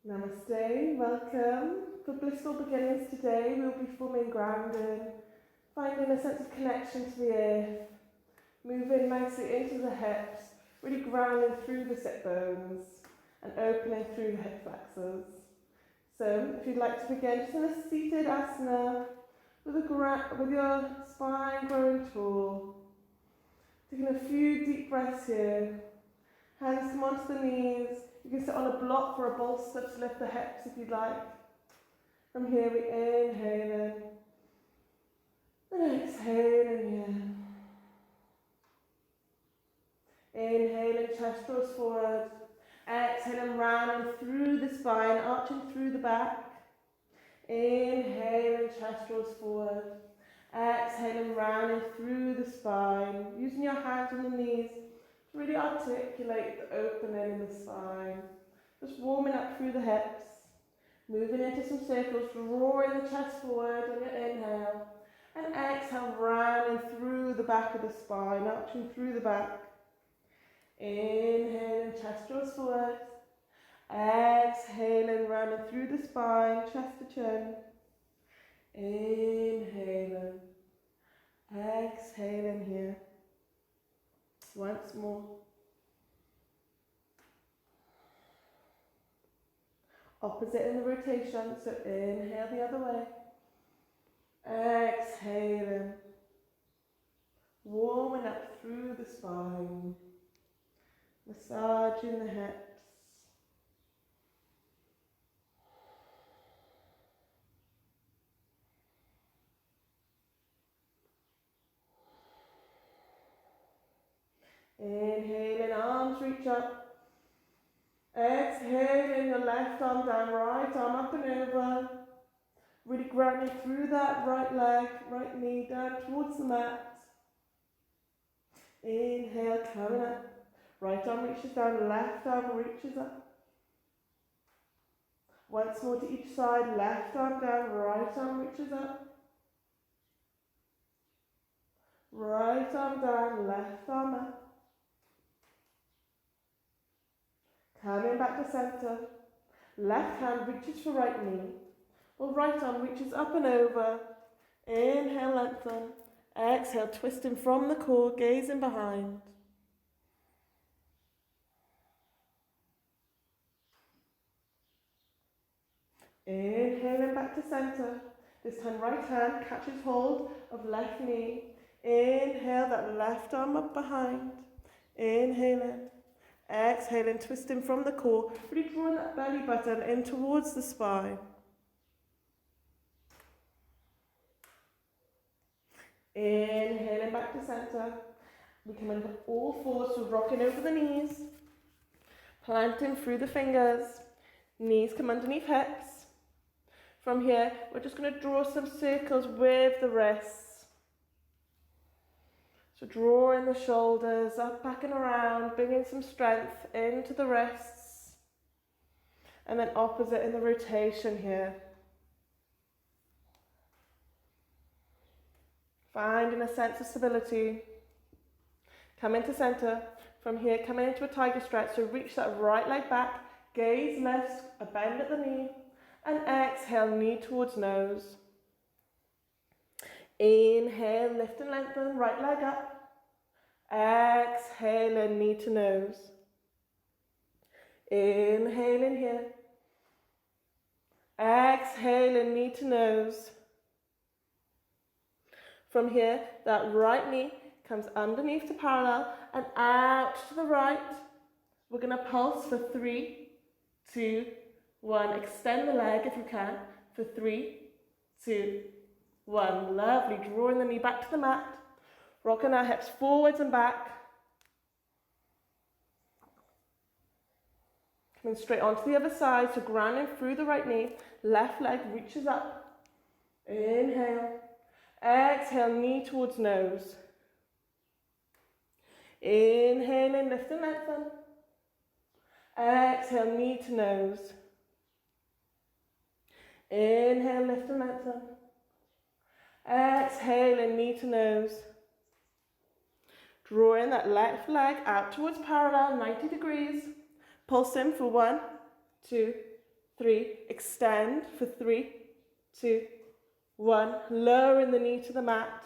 Namaste, welcome. For blissful beginnings today, we'll be forming grounding, finding a sense of connection to the earth, moving nicely into the hips, really grounding through the sit bones and opening through the hip flexors. So, if you'd like to begin just in a seated asana with your spine growing tall, taking a few deep breaths here. Hands come onto the knees. You can sit on a block for a bolster to lift the hips if you'd like. From here we inhale in and exhale in here. Inhaling, chest draws forward. Exhaling, rounding through the spine, arching through the back. Inhaling, chest draws forward. Exhaling, rounding through the spine. Using your hands on the knees. Really articulate the opening in the spine. Just warming up through the hips. Moving into some circles, drawing the chest forward on your inhale. And exhale, rounding through the back of the spine, arching through the back. Inhaling, chest draws forward. Exhaling, rounding through the spine, chest to chin. Inhaling. Exhaling here. Once more. Opposite in the rotation, so inhale the other way. Exhaling. Warming up through the spine. Massaging the hips. Inhaling, arms reach up. Exhaling, your left arm down, right arm up and over. Really grounding through that right leg, right knee down towards the mat. Inhale, coming up. Right arm reaches down, left arm reaches up. Once more to each side, left arm down, right arm reaches up. Right arm down, left arm up. Coming back to center. Left hand reaches for right knee. Or right arm reaches up and over. Inhale, lengthen. Exhale, twisting from the core, gazing behind. Inhaling back to center. This time right hand catches hold of left knee. Inhale, that left arm up behind. Inhaling. Exhaling, twisting from the core, really drawing that belly button in towards the spine. Inhaling back to center. We come into all fours, so rocking over the knees. Planting through the fingers. Knees come underneath hips. From here, we're just going to draw some circles with the wrists. So drawing the shoulders up, back and around, bringing some strength into the wrists. And then opposite in the rotation here. Finding a sense of stability. Come into center. From here, coming into a tiger stretch. So reach that right leg back. Gaze lifts, a bend at the knee. And exhale, knee towards nose. Inhale, lift and lengthen, right leg up. Exhale, knee to nose. Inhale in here. Exhale, knee to nose. From here, that right knee comes underneath to parallel and out to the right. We're going to pulse for 3, 2, 1. Extend the leg if you can for 3, 2, 1. Lovely. Drawing the knee back to the mat. Rocking our hips forwards and back. Coming straight onto the other side. So grounding through the right knee. Left leg reaches up. Inhale. Exhale, knee towards nose. Inhaling, lift and lengthen. Exhale, knee to nose. Inhale, lift and lengthen. Exhale, knee to nose. Drawing that left leg out towards parallel, 90 degrees. Pulse in for 1, 2, 3. Extend for 3, 2, 1. Lowering the knee to the mat.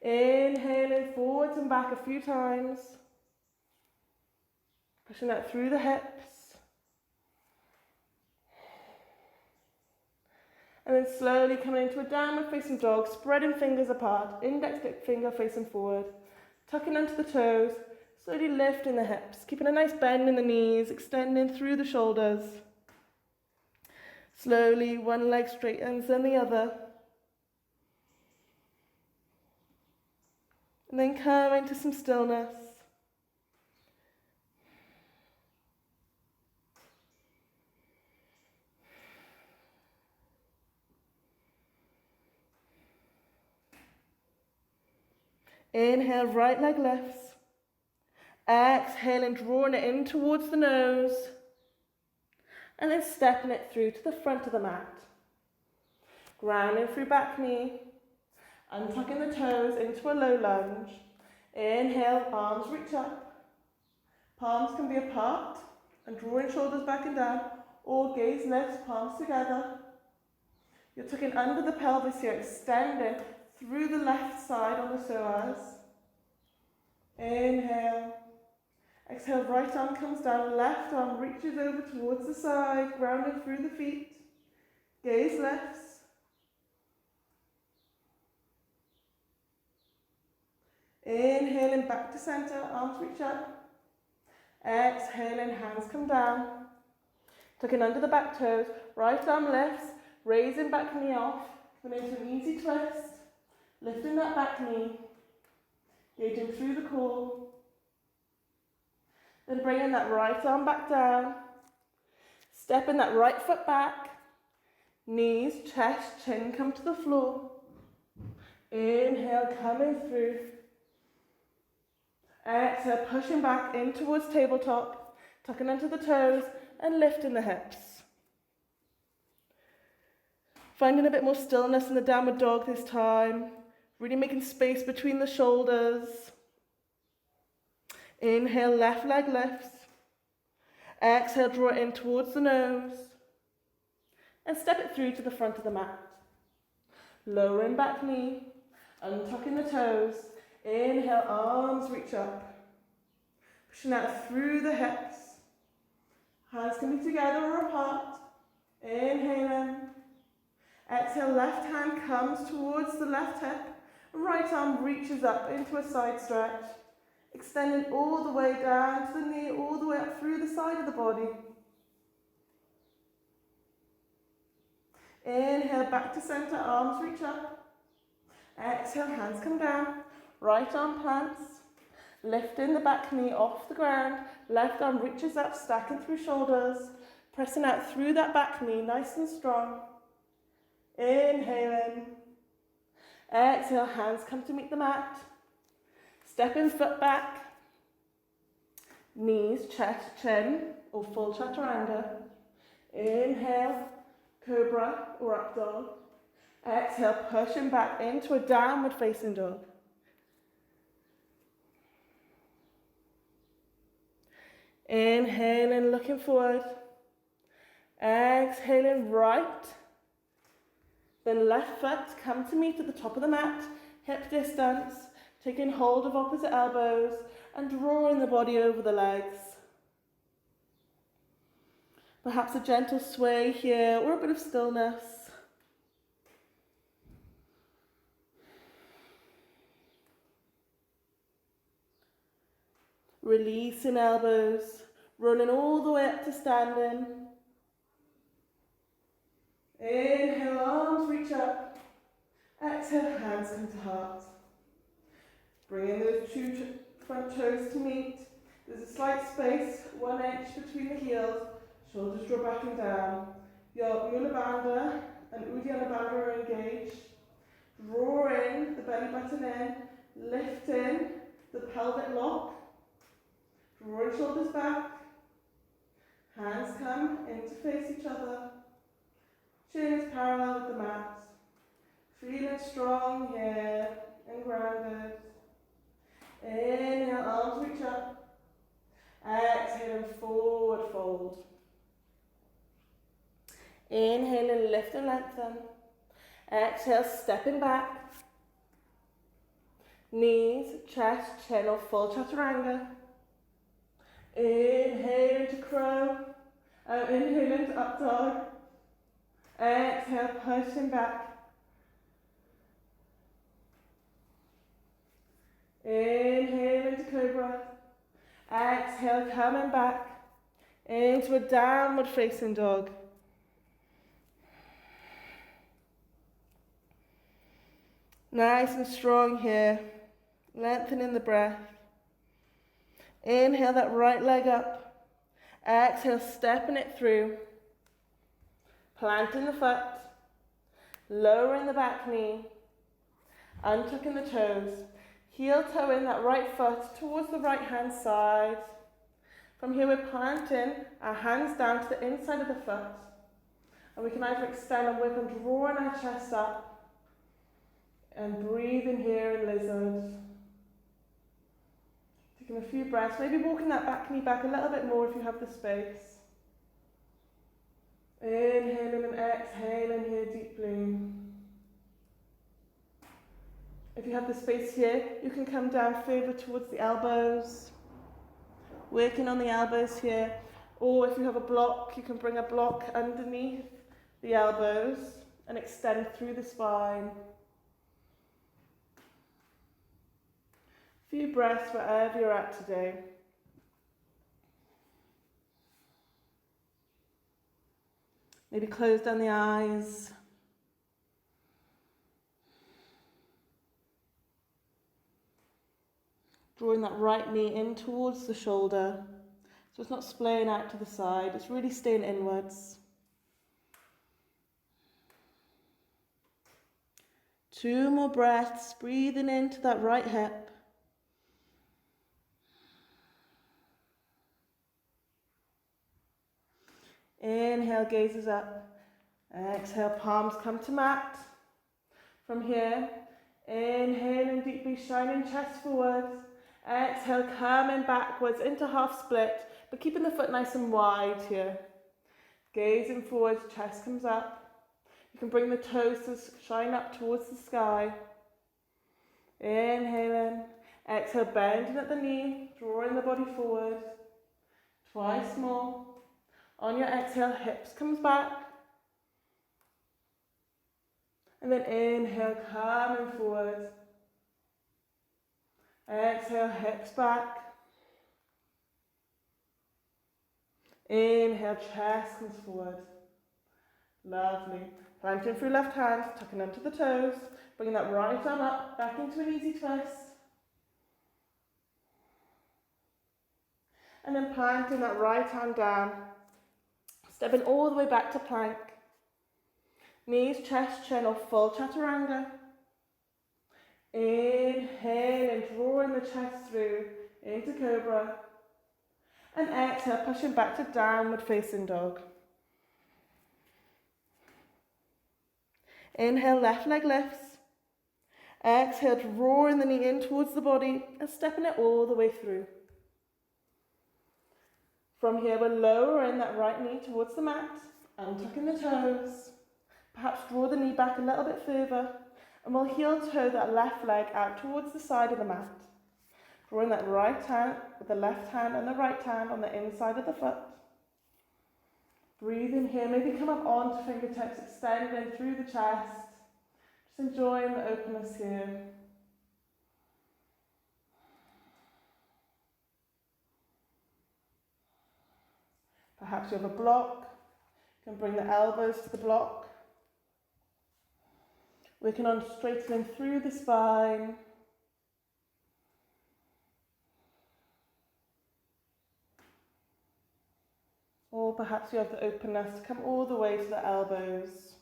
Inhaling forwards and back a few times. Pushing that through the hips. And then slowly coming into a downward facing dog, spreading fingers apart, index finger facing forward, tucking under the toes, slowly lifting the hips, keeping a nice bend in the knees, extending through the shoulders. Slowly, one leg straightens, then the other. And then come into some stillness. Inhale, right leg lifts. Exhaling, drawing it in towards the nose. And then stepping it through to the front of the mat. Grounding through back knee. Untucking the toes into a low lunge. Inhale, arms reach up. Palms can be apart and drawing shoulders back and down, or gaze lifts, palms together. You're tucking under the pelvis here, extending through the left side on the psoas. Inhale. Exhale, right arm comes down, left arm reaches over towards the side, grounding through the feet. Gaze lifts. Inhaling back to center, arms reach up. Exhaling, hands come down. Tucking under the back toes, right arm lifts, raising back knee off, coming into an easy twist. Lifting that back knee, gauging through the core. Then bringing that right arm back down. Stepping that right foot back. Knees, chest, chin come to the floor. Inhale, coming through. Exhale, pushing back in towards tabletop, tucking into the toes and lifting the hips. Finding a bit more stillness in the downward dog this time. Really making space between the shoulders. Inhale, left leg lifts. Exhale, draw it in towards the nose. And step it through to the front of the mat. Lowering back knee, untucking the toes. Inhale, arms reach up. Pushing out through the hips. Hands can be together or apart. Inhaling. Exhale, left hand comes towards the left hip. Right arm reaches up into a side stretch. Extending all the way down to the knee, all the way up through the side of the body. Inhale, back to center, arms reach up. Exhale, hands come down. Right arm plants. Lifting the back knee off the ground. Left arm reaches up, stacking through shoulders. Pressing out through that back knee, nice and strong. Inhaling. Exhale, hands come to meet the mat. Stepping foot back. Knees, chest, chin, or full chaturanga. Inhale, cobra or up dog. Exhale, pushing back into a downward facing dog. Inhaling, looking forward. Exhaling, right. Then left foot, come to meet at the top of the mat, hip distance, taking hold of opposite elbows and drawing the body over the legs. Perhaps a gentle sway here or a bit of stillness. Releasing elbows, rolling all the way up to standing. Inhale, arms reach up. Exhale, hands come to heart. Bringing those two front toes to meet. There's a slight space, 1 inch between the heels. Shoulders draw back and down. Your Mula Bandha and Uddiyana Bandha are engaged. Drawing the belly button in. Lifting the pelvic lock. Drawing shoulders back. Hands come in to face each other. Chin is parallel with the mat. Feeling strong here and grounded. Inhale, arms reach up. Exhale, forward fold. Inhale and lift and lengthen. Exhale, stepping back. Knees, chest, chin or full chaturanga. Inhale into crow. Inhale into up dog. Exhale, pushing back. Inhale into cobra. Exhale, coming back into a downward facing dog. Nice and strong here. Lengthening the breath. Inhale that right leg up. Exhale, stepping it through. Planting the foot. Lowering the back knee. Untucking the toes. Heel toe in that right foot towards the right hand side. From here we're planting our hands down to the inside of the foot. And we can either extend and work on drawing our chest up. And breathing here in lizard. Taking a few breaths, maybe walking that back knee back a little bit more if you have the space. Inhaling and exhaling here deeply. If you have the space here, you can come down further towards the elbows. Working on the elbows here. Or if you have a block, you can bring a block underneath the elbows and extend through the spine. Few breaths wherever you're at today. Maybe close down the eyes. Drawing that right knee in towards the shoulder. So it's not splaying out to the side, it's really staying inwards. 2 more breaths, breathing into that right hip. Inhale, gazes up. Exhale, palms come to mat. From here, inhaling deeply, shining chest forwards. Exhale, coming backwards into half split, but keeping the foot nice and wide here. Gazing forwards, chest comes up. You can bring the toes to shine up towards the sky. Inhaling. Exhale, bending at the knee, drawing the body forward. Twice more. On your exhale, hips comes back. And then inhale, coming forward. Exhale, hips back. Inhale, chest comes forward. Lovely. Planting through left hand, tucking under the toes. Bringing that right arm up, back into an easy twist. And then planting that right hand down. Stepping all the way back to plank. Knees, chest, chin or full chaturanga. Inhale and drawing the chest through into cobra. And exhale, pushing back to downward facing dog. Inhale, left leg lifts. Exhale, drawing the knee in towards the body and stepping it all the way through. From here, we're lowering that right knee towards the mat, untucking the toes. Perhaps draw the knee back a little bit further, and we'll heel toe that left leg out towards the side of the mat. Drawing that right hand with the left hand and the right hand on the inside of the foot. Breathing here, maybe come up onto fingertips, extending through the chest. Just enjoying the openness here. Perhaps you have a block. You can bring the elbows to the block. Working on straightening through the spine. Or perhaps you have the openness to come all the way to the elbows.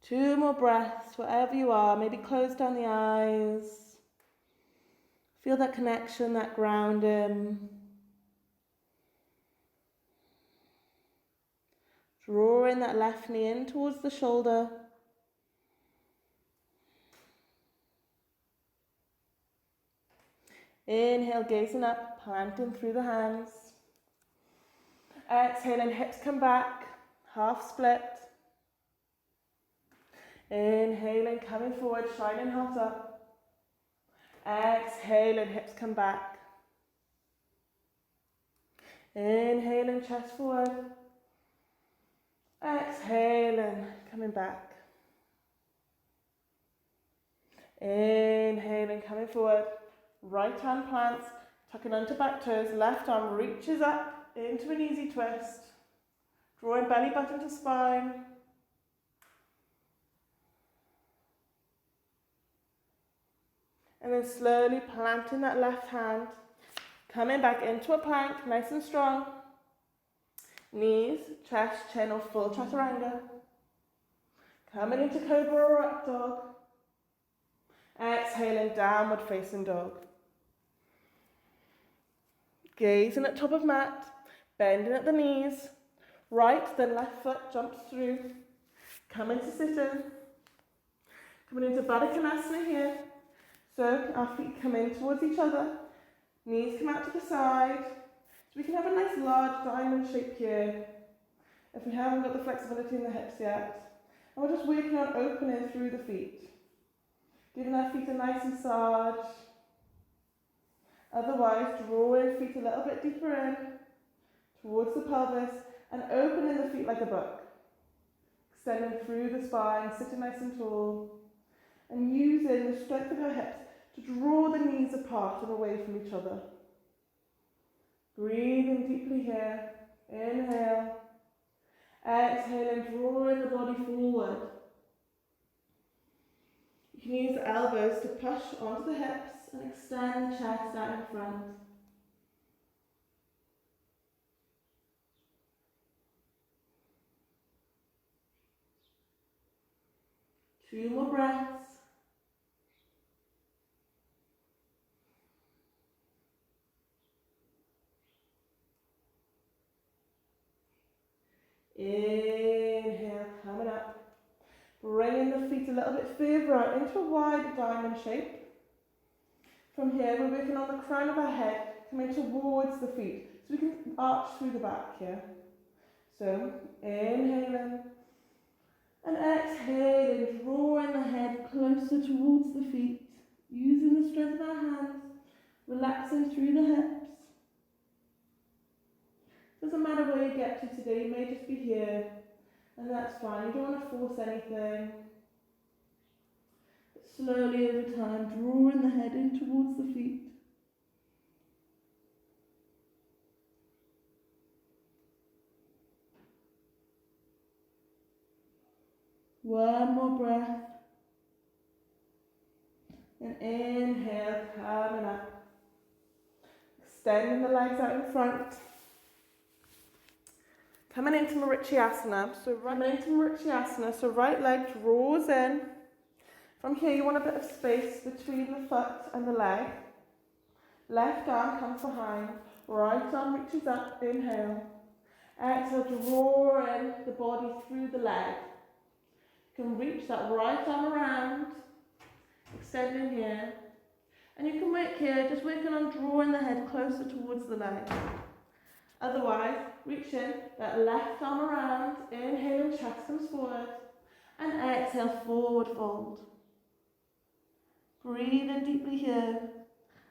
Two more breaths, wherever you are. Maybe close down the eyes. Feel that connection, that grounding. Drawing that left knee in towards the shoulder. Inhale, gazing up, planting through the hands. Exhaling, hips come back, half split. Inhaling, coming forward, shining heart up. Exhaling, hips come back. Inhaling, chest forward. Exhaling, coming back. Inhaling, coming forward. Right hand plants, tucking onto back toes. Left arm reaches up into an easy twist. Drawing belly button to spine. And then slowly planting that left hand. Coming back into a plank, nice and strong. Knees, chest, chin or full chaturanga. Coming into cobra or up dog. Exhaling, downward facing dog. Gazing at top of mat, bending at the knees. Right, then left foot jumps through. Coming to sit in. Coming into Baddha Konasana here. So our feet come in towards each other. Knees come out to the side. So we can have a nice large diamond shape here. If we haven't got the flexibility in the hips yet. And we're just working on opening through the feet. Giving our feet a nice massage. Otherwise, drawing feet a little bit deeper in. Towards the pelvis. And opening the feet like a book. Extending through the spine, sitting nice and tall. And using the strength of our hips to draw the knees apart and away from each other. Breathing deeply here. Inhale. Exhaling, drawing the body forward. You can use the elbows to push onto the hips and extend the chest out in front. Two more breaths. Inhale, coming up. Bringing the feet a little bit further out into a wide diamond shape. From here, we're working on the crown of our head, coming towards the feet. So we can arch through the back here. So, inhaling. And exhaling, drawing the head closer towards the feet. Using the strength of our hands. Relaxing through the hips. Doesn't matter where you get to today, you may just be here, and that's fine. You don't want to force anything. But slowly over time, drawing the head in towards the feet. One more breath. And inhale, coming up. Extending the legs out in front. Coming into Asana, so right leg draws in. From here you want a bit of space between the foot and the leg. Left arm comes behind, right arm reaches up, inhale. Exhale, draw in the body through the leg. You can reach that right arm around, extending here. And you can work here, just working on drawing the head closer towards the leg. Otherwise, reach in, that left arm around, inhale and chest comes forward, and exhale, forward fold. Breathing deeply here.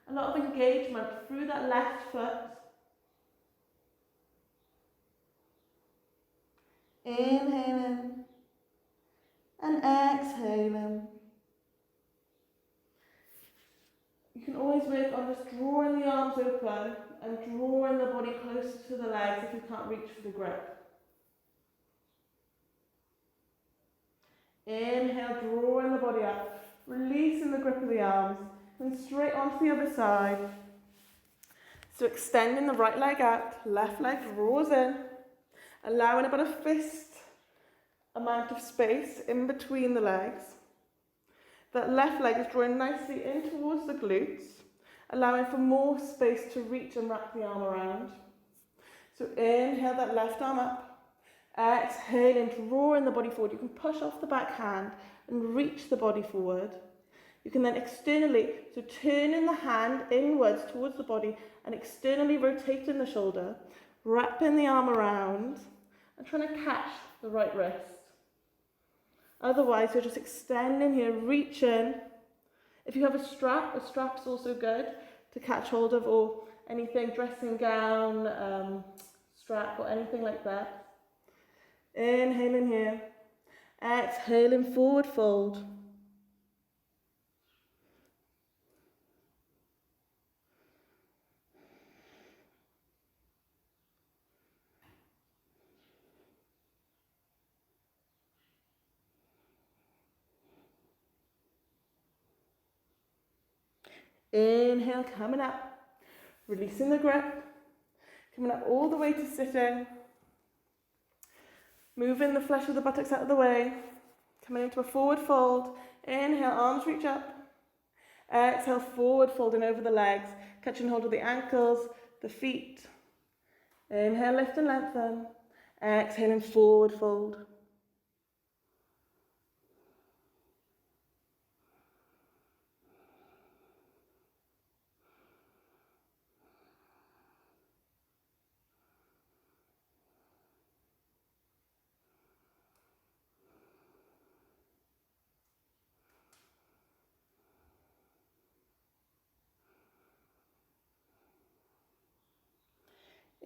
A lot of engagement through that left foot. Inhaling, and exhaling. You can always work on just drawing the arms open and drawing the body closer to the legs if you can't reach for the grip. Inhale, drawing the body up, releasing the grip of the arms, and straight onto the other side. So extending the right leg out, left leg draws in, allowing about a fist amount of space in between the legs. That left leg is drawing nicely in towards the glutes, allowing for more space to reach and wrap the arm around. So inhale that left arm up, exhaling, drawing the body forward. You can push off the back hand and reach the body forward. You can then externally, so turning the hand inwards towards the body and externally rotating the shoulder, Wrapping the arm around and trying to catch the right wrist. Otherwise, you're just extending here, reaching. If you have a strap's also good to catch hold of, or anything, dressing gown, strap, or anything like that. Inhaling here. Exhaling, forward fold. Inhale, coming up, releasing the grip, coming up all the way to sitting, moving the flesh of the buttocks out of the way, coming into a forward fold. Inhale, arms reach up. Exhale, forward folding over the legs, catching hold of the ankles, the feet. Inhale, lift and lengthen. Exhaling, forward fold.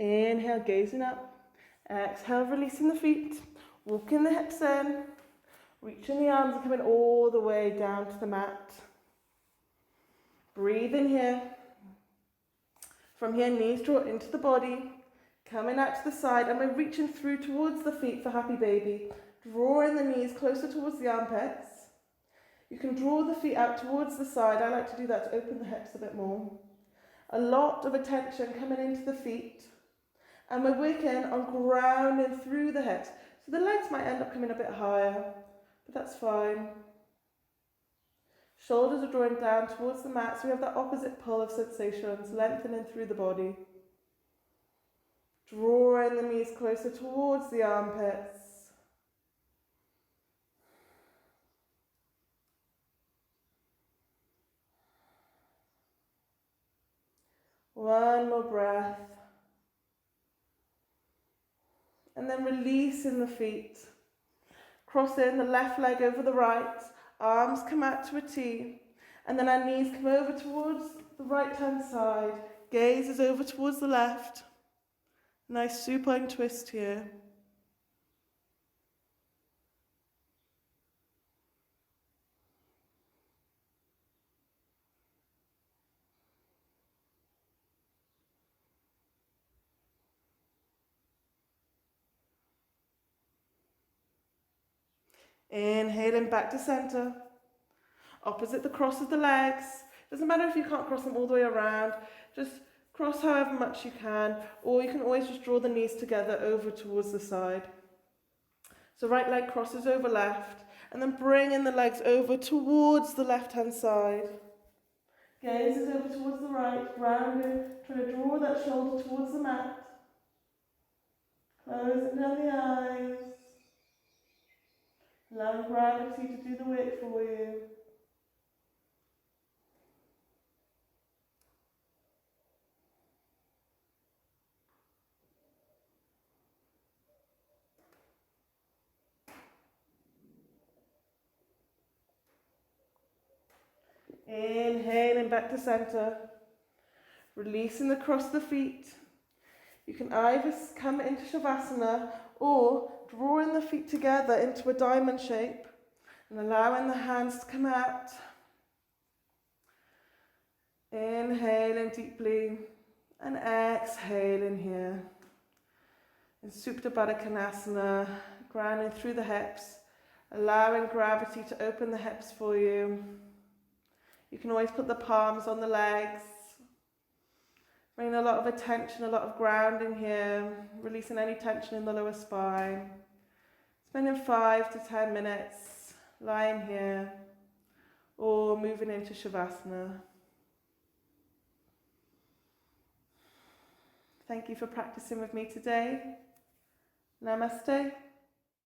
Inhale, gazing up. Exhale, releasing the feet, walking the hips in, reaching the arms and coming all the way down to the mat. Breathe in here. From here, knees draw into the body, coming out to the side, and we're reaching through towards the feet for happy baby. Drawing the knees closer towards the armpits. You can draw the feet out towards the side. I like to do that to open the hips a bit more. A lot of attention coming into the feet. And we're working on grounding through the hips. So the legs might end up coming a bit higher, but that's fine. Shoulders are drawing down towards the mat, so we have that opposite pull of sensations, lengthening through the body. Drawing the knees closer towards the armpits. One more breath. And then releasing the feet. Crossing the left leg over the right. Arms come out to a T. And then our knees come over towards the right hand side. Gaze is over towards the left. Nice supine twist here. Inhaling back to center. Opposite the cross of the legs. Doesn't matter if you can't cross them all the way around. Just cross however much you can. Or you can always just draw the knees together over towards the side. So right leg crosses over left. And then bringing the legs over towards the left hand side. Gaze is over towards the right. Grounding. Trying to draw that shoulder towards the mat. Closing down the eyes. Allow gravity to do the work for you. Inhaling back to center. Releasing the cross of the feet. You can either come into Shavasana or drawing the feet together into a diamond shape and allowing the hands to come out. Inhaling deeply and exhaling here. In Supta Baddha Konasana, grounding through the hips, allowing gravity to open the hips for you. You can always put the palms on the legs. Bring a lot of attention, a lot of grounding here, releasing any tension in the lower spine. Spending 5 to 10 minutes lying here or moving into Shavasana. Thank you for practicing with me today. Namaste.